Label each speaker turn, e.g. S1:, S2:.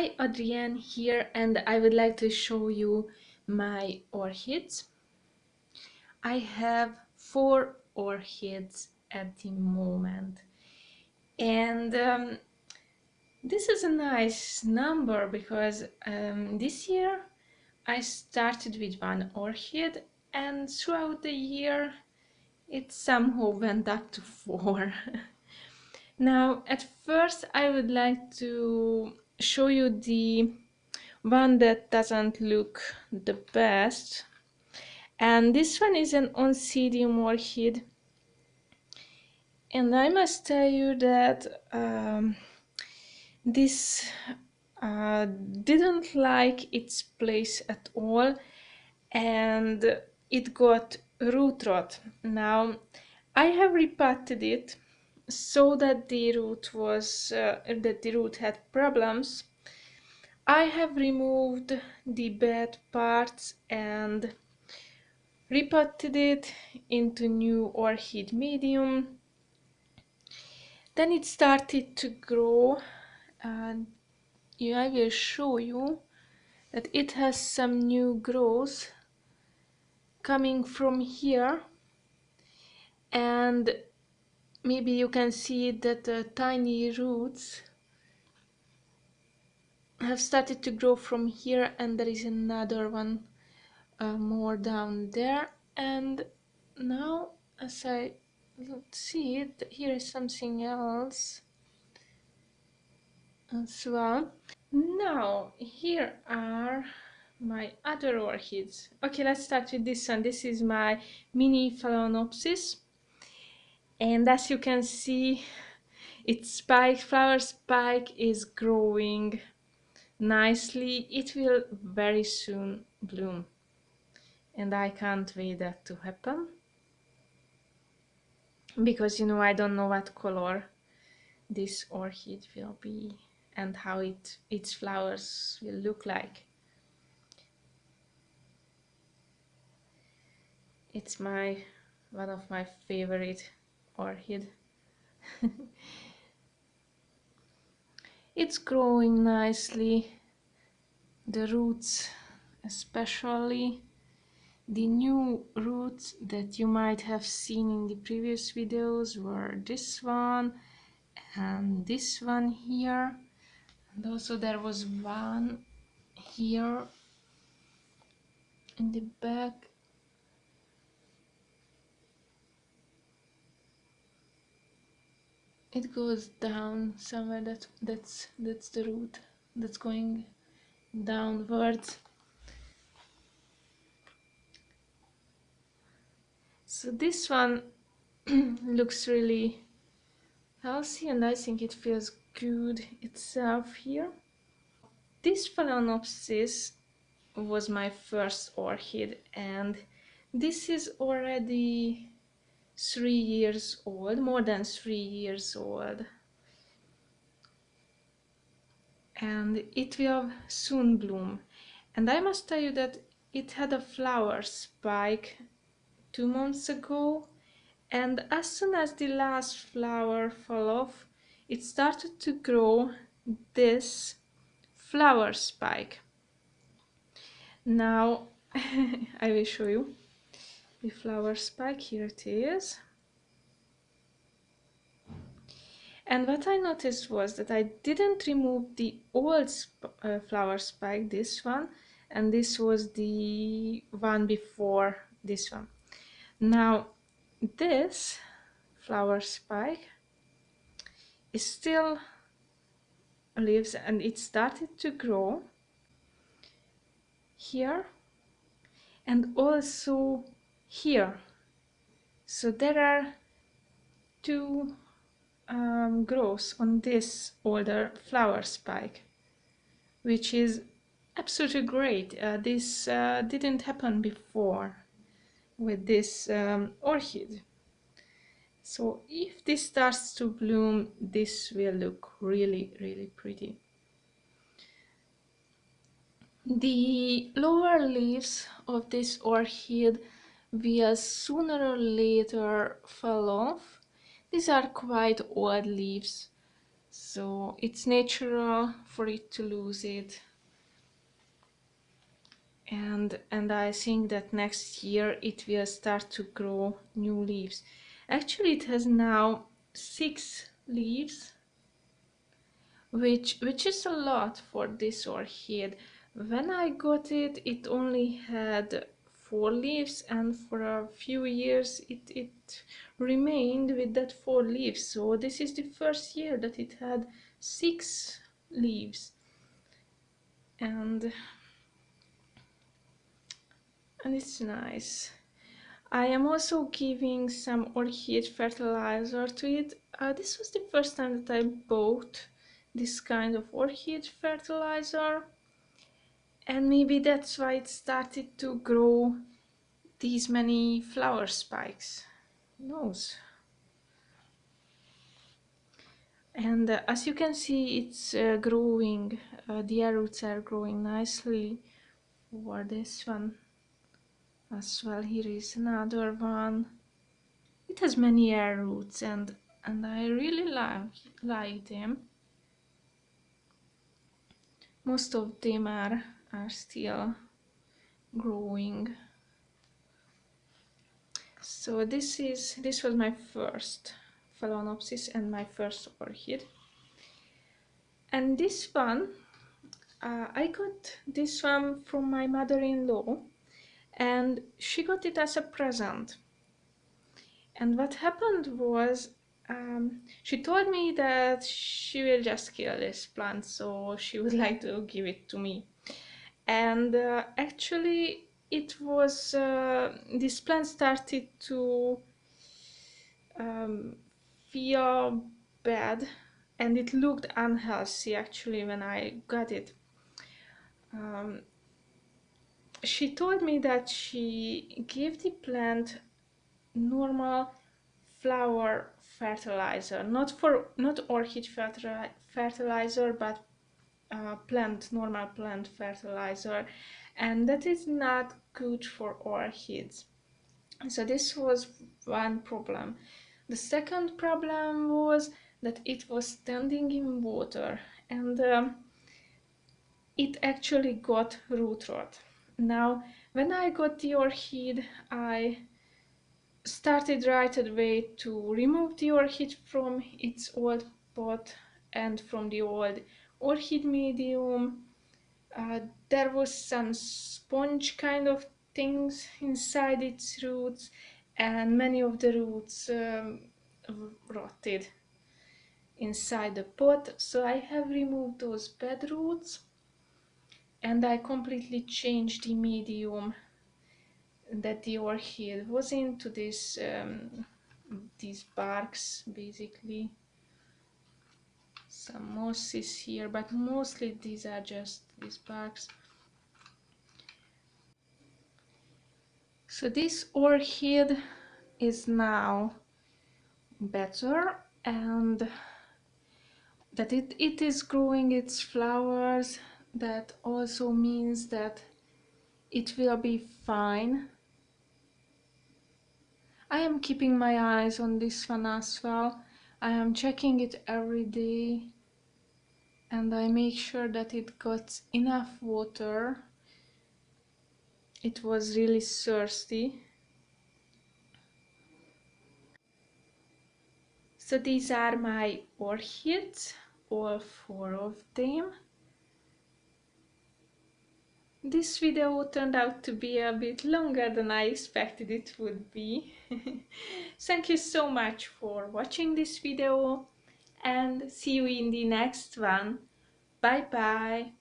S1: Hi, Adrienne here, and I would like to show you my orchids. I have 4 orchids at the moment, and this is a nice number because this year I started with 1 orchid, and throughout the year it somehow went up to 4. Now, at first I would like to show you the one that doesn't look the best, and this one is an Oncidium Orchid, and I must tell you that this didn't like its place at all, and it got root rot. Now I have repotted it so that the root had problems. I have removed the bad parts and repotted it into new orchid medium. Then it started to grow, and I will show you that it has some new growth coming from here, and maybe you can see that the tiny roots have started to grow from here, and there is another one more down there. And now, as I see it, here is something else as well. Now, here are my other orchids. Okay, let's start with this one. This is my mini Phalaenopsis, and as you can see, its flower spike is growing nicely. It will very soon bloom, and I can't wait that to happen, because I don't know what color this orchid will be and how its flowers will look like. It's one of my favorite orchid. It's growing nicely, the roots especially. The new roots that you might have seen in the previous videos were this one and this one here, and also there was one here in the back. It goes down somewhere. That's the root that's going downwards. So this one looks really healthy, and I think it feels good itself here. This Phalaenopsis was my first orchid, and this is already 3 years old, more than 3 years old, and it will soon bloom. And I must tell you that it had a flower spike 2 months ago, and as soon as the last flower fell off, it started to grow this flower spike. Now I will show you the flower spike. Here it is. And what I noticed was that I didn't remove the old flower spike, this one, and this was the one before this one. Now this flower spike is still lives, and it started to grow here and also here. So there are 2 growths on this older flower spike, which is absolutely great. This didn't happen before with this orchid. So if this starts to bloom, this will look really, really pretty. The lower leaves of this orchid will sooner or later fall off. These are quite old leaves, so it's natural for it to lose it. And I think that next year it will start to grow new leaves. Actually, it has now 6 leaves, which is a lot for this orchid. When I got it, it only had 4 leaves, and for a few years it remained with that 4 leaves. So this is the first year that it had 6 leaves. And it's nice. I am also giving some orchid fertilizer to it. This was the first time that I bought this kind of orchid fertilizer, and maybe that's why it started to grow these many flower spikes. Who knows? And as you can see, it's growing. The air roots are growing nicely for this one as well. Here is another one. It has many air roots, and I really like them. Most of them are still growing. So this was my first Phalaenopsis and my first orchid. And this one, I got this one from my mother-in-law, and she got it as a present. And what happened was, she told me that she will just kill this plant, so she would like to give it to me. And actually, it was this plant started to feel bad, and it looked unhealthy actually when I got it. She told me that she gave the plant normal flower fertilizer, not orchid fertilizer, but normal plant fertilizer, and that is not good for orchids. So this was one problem. The second problem was that it was standing in water, and it actually got root rot. Now, when I got the orchid, I started right away to remove the orchid from its old pot and from the old orchid medium. There was some sponge kind of things inside its roots, and many of the roots rotted inside the pot. So I have removed those bad roots, and I completely changed the medium that the orchid was into these barks, basically. Some moss is here, but mostly these are just these barks. So this orchid is now better, and that it is growing its flowers. That also means that it will be fine. I am keeping my eyes on this one as well. I am checking it every day, and I make sure that it got enough water. It was really thirsty. So these are my orchids, all 4 of them. This video turned out to be a bit longer than I expected it would be. Thank you so much for watching this video, and see you in the next one. Bye bye!